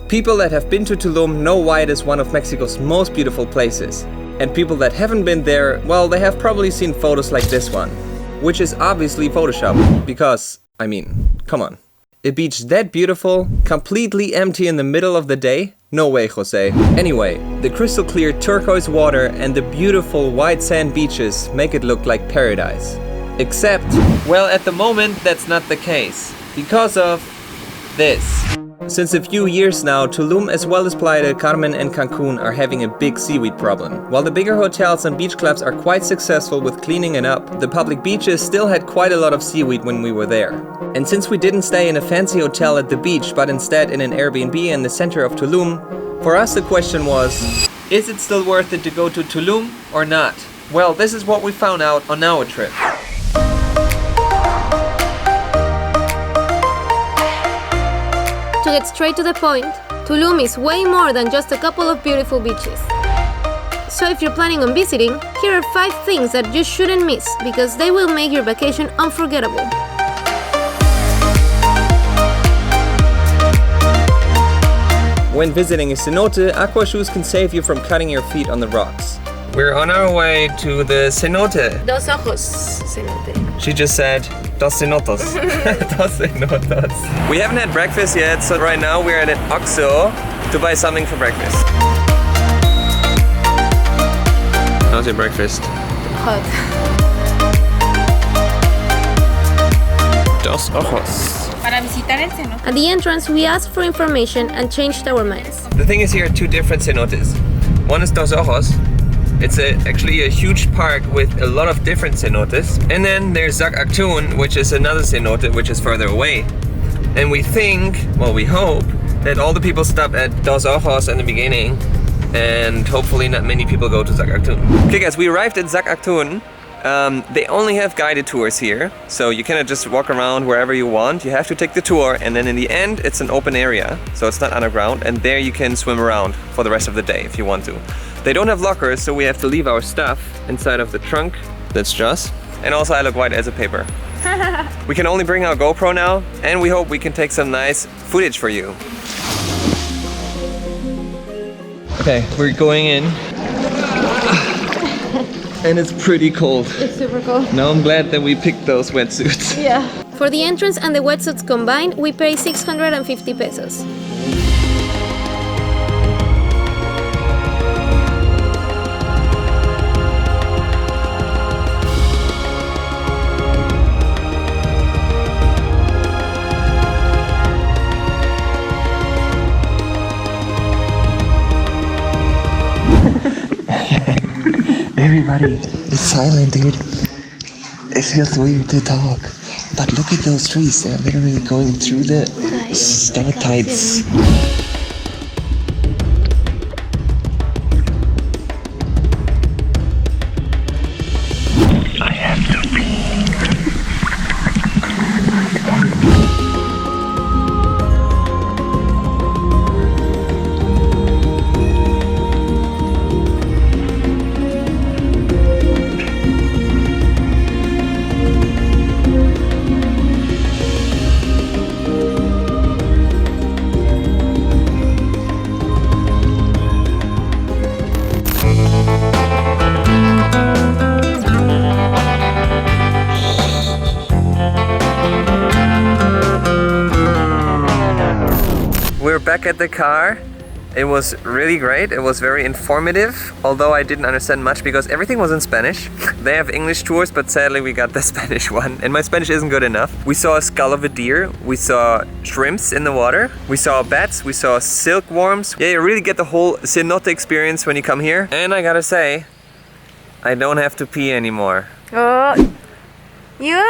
People that have been to Tulum know why it is one of Mexico's most beautiful places. And people that haven't been there, well, they have probably seen photos like this one. Which is obviously Photoshopped, because, I mean, come on. A beach that beautiful, completely empty in the middle of the day? No way, Jose. Anyway, the crystal clear turquoise water and the beautiful white sand beaches make it look like paradise. Except, well, at the moment that's not the case. Because of this. Since a few years now, Tulum as well as Playa del Carmen and Cancun are having a big seaweed problem. While the bigger hotels and beach clubs are quite successful with cleaning it up, the public beaches still had quite a lot of seaweed when we were there. And since we didn't stay in a fancy hotel at the beach, but instead in an Airbnb in the center of Tulum, for us the question was, is it still worth it to go to Tulum or not? Well, this is what we found out on our trip. To get straight to the point, Tulum is way more than just a couple of beautiful beaches. So if you're planning on visiting, here are 5 things that you shouldn't miss because they will make your vacation unforgettable. When visiting a cenote, aqua shoes can save you from cutting your feet on the rocks. We're on our way to the cenote. Dos ojos, cenote. She just said, dos cenotos. Dos cenotos. We haven't had breakfast yet, so right now we're at an Oxxo to buy something for breakfast. How's your breakfast? Hot. Dos ojos. At the entrance, we asked for information and changed our minds. The thing is, here are 2 different cenotes. One is Dos Ojos. It's actually a huge park with a lot of different cenotes. And then there's Zacactun, which is another cenote, which is further away. And we think, well, we hope, that all the people stop at Dos Ojos in the beginning, and hopefully not many people go to Zacactun. Okay guys, we arrived at Zacactun. They only have guided tours here, so you cannot just walk around wherever you want. You have to take the tour, and then in the end it's an open area, so it's not underground, and there you can swim around for the rest of the day if you want to. They don't have lockers, so we have to leave our stuff inside of the trunk. That's Joss. And also I look white as a paper. We can only bring our GoPro now, and we hope we can take some nice footage for you. Okay, we're going in. And it's pretty cold. It's super cold. Now I'm glad that we picked those wetsuits. Yeah. For the entrance and the wetsuits combined, we pay 650 pesos. Everybody is silent, dude. It feels weird to talk. But look at those trees, they're literally going through the stalactites. I have to pee. We're back at the car. It was really great. It was very informative, although I didn't understand much because everything was in Spanish. They have English tours, but sadly we got the Spanish one, and my Spanish isn't good enough. We saw a skull of a deer, we saw shrimps in the water, we saw bats, we saw silkworms. Yeah, you really get the whole cenote experience when you come here. And I gotta say, I don't have to pee anymore. Oh. Yeah,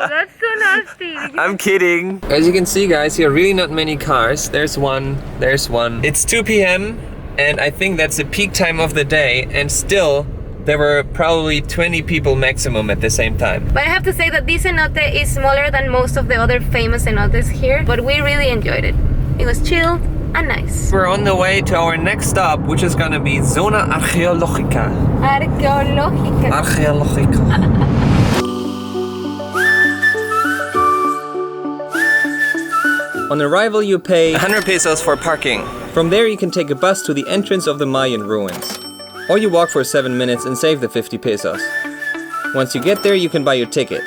that's so nasty. I'm kidding. As you can see, guys, here are really not many cars. There's one, there's one. It's 2 p.m. and I think that's the peak time of the day, and still there were probably 20 people maximum at the same time. But I have to say that this cenote is smaller than most of the other famous cenotes here, but we really enjoyed it. It was chilled and nice. We're on the way to our next stop, which is gonna be Zona Arqueológica. Arqueológica. On arrival you pay 100 pesos for parking. From there you can take a bus to the entrance of the Mayan ruins. Or you walk for 7 minutes and save the 50 pesos. Once you get there you can buy your ticket.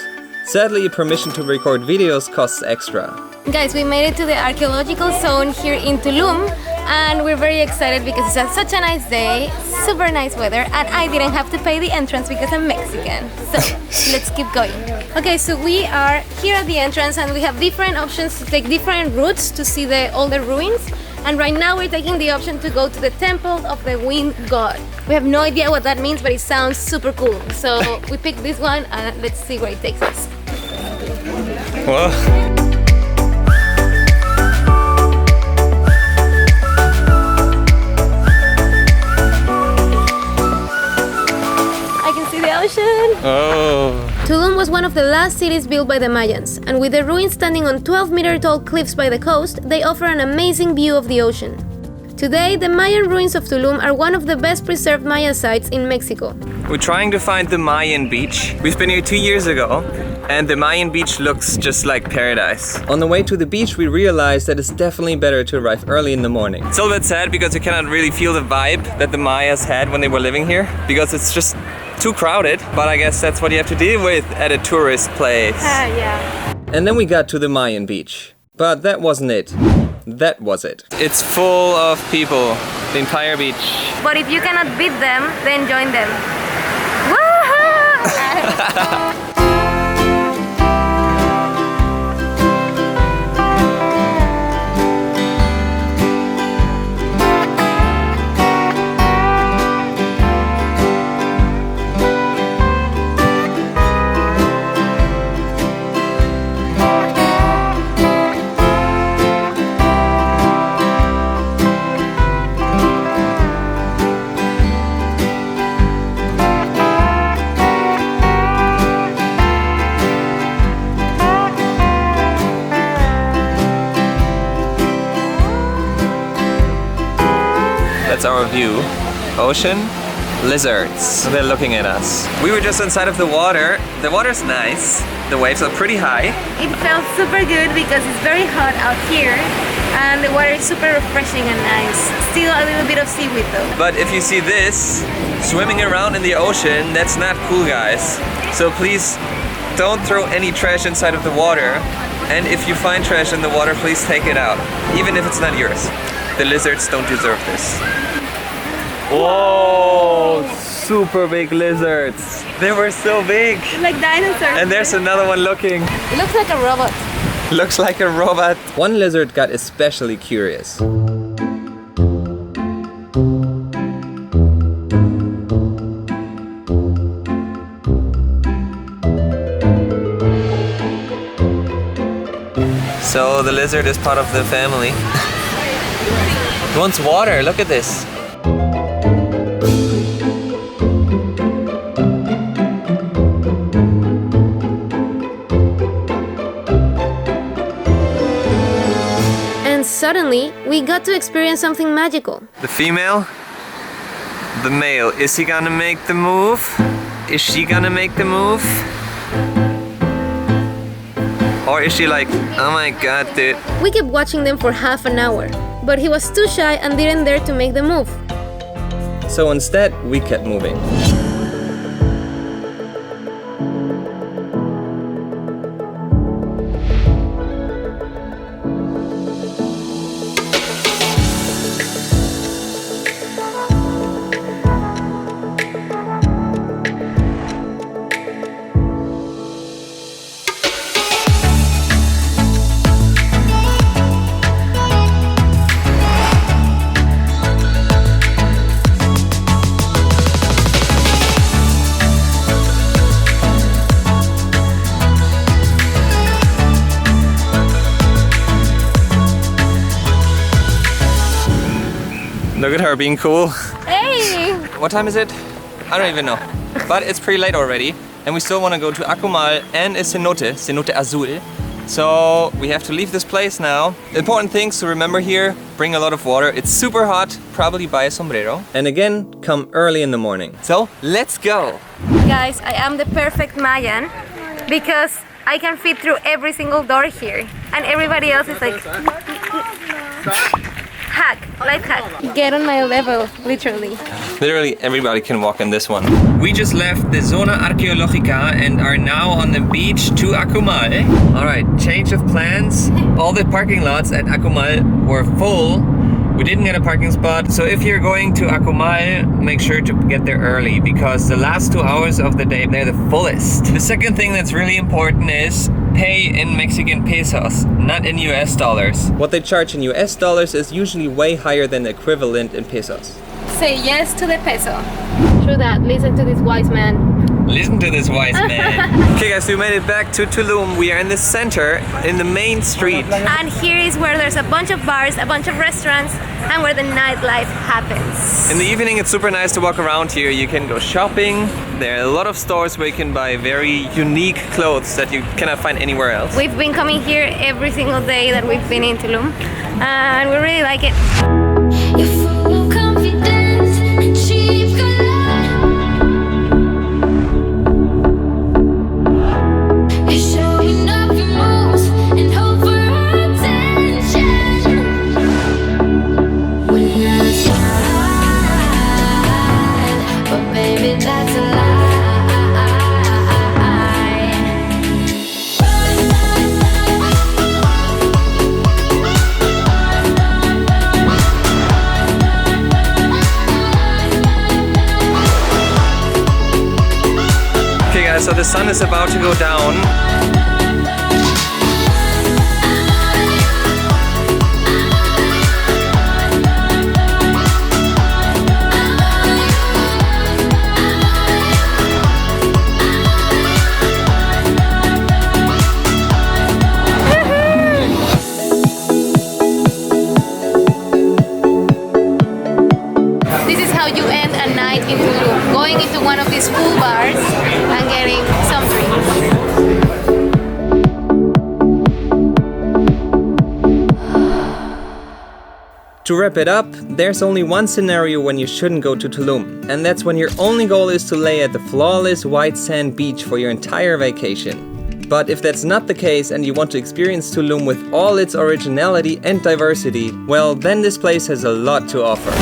Sadly, permission to record videos costs extra. Guys, we made it to the archaeological zone here in Tulum, and we're very excited because it's such a nice day, super nice weather, and I didn't have to pay the entrance because I'm Mexican. So let's keep going. Okay, so we are here at the entrance and we have different options to take different routes to see the older ruins. And right now we're taking the option to go to the Temple of the Wind God. We have no idea what that means, but it sounds super cool. So we picked this one and let's see where it takes us. Whoa. Oh. Tulum was one of the last cities built by the Mayans, and with the ruins standing on 12-meter-tall cliffs by the coast, they offer an amazing view of the ocean. Today, the Mayan ruins of Tulum are one of the best preserved Maya sites in Mexico. We're trying to find the Mayan Beach. We've been here 2 years ago, and the Mayan Beach looks just like paradise. On the way to the beach, we realized that it's definitely better to arrive early in the morning. It's a little bit sad because you cannot really feel the vibe that the Mayas had when they were living here, because it's just too crowded, but I guess that's what you have to deal with at a tourist place. Yeah. And then we got to the Mayan beach. But that wasn't it. That was it. It's full of people, the entire beach. But if you cannot beat them, then join them. Woohoo! That's our view. Ocean, lizards. They're looking at us. We were just inside of the water. The water's nice. The waves are pretty high. It felt super good because it's very hot out here and the water is super refreshing and nice. Still a little bit of seaweed though. But if you see this, swimming around in the ocean, that's not cool, guys. So please don't throw any trash inside of the water. And if you find trash in the water, please take it out, even if it's not yours. The lizards don't deserve this. Whoa, super big lizards. They were so big. Like dinosaurs. And there's another one looking. It looks like a robot. Looks like a robot. One lizard got especially curious. So the lizard is part of the family. It wants water, look at this. And suddenly, we got to experience something magical. The female, the male. Is he gonna make the move? Is she gonna make the move? Or is she like, oh my god, dude. We kept watching them for half an hour, but he was too shy and didn't dare to make the move. So instead, we kept moving. Look at her being cool. Hey! What time is it? I don't even know. But it's pretty late already. And we still want to go to Akumal and a Cenote, Cenote Azul. So we have to leave this place now. Important things to remember here. Bring a lot of water. It's super hot. Probably buy a sombrero. And again, come early in the morning. So let's go. Guys, I am the perfect Mayan because I can fit through every single door here, and everybody else is like, hack, life hack. Get on my level, literally. Literally everybody can walk in this one. We just left the Zona Arqueologica and are now on the beach to Akumal. Alright, change of plans. All the parking lots at Akumal were full. We didn't get a parking spot, so if you're going to Akumal, make sure to get there early because the last 2 hours of the day, they're the fullest. The second thing that's really important is pay in Mexican pesos, not in US dollars. What they charge in US dollars is usually way higher than the equivalent in pesos. Say yes to the peso. True that, listen to this wise man. Listen to this wise man. Okay guys, we made it back to Tulum. We are in the center, in the main street. And here is where there's a bunch of bars, a bunch of restaurants, and where the nightlife happens. In the evening it's super nice to walk around here. You can go shopping. There are a lot of stores where you can buy very unique clothes that you cannot find anywhere else. We've been coming here every single day that we've been in Tulum, and we really like it. You're full of confidence and cheap galore. You're showing off your moves and hope for attention. When I smile, but baby that's a lie. So the sun is about to go down. This is how you end a night in Tulum, going into one of these pool bars and getting some drinks. To wrap it up, there's only one scenario when you shouldn't go to Tulum, and that's when your only goal is to lay at the flawless white sand beach for your entire vacation. But if that's not the case and you want to experience Tulum with all its originality and diversity, well, then this place has a lot to offer.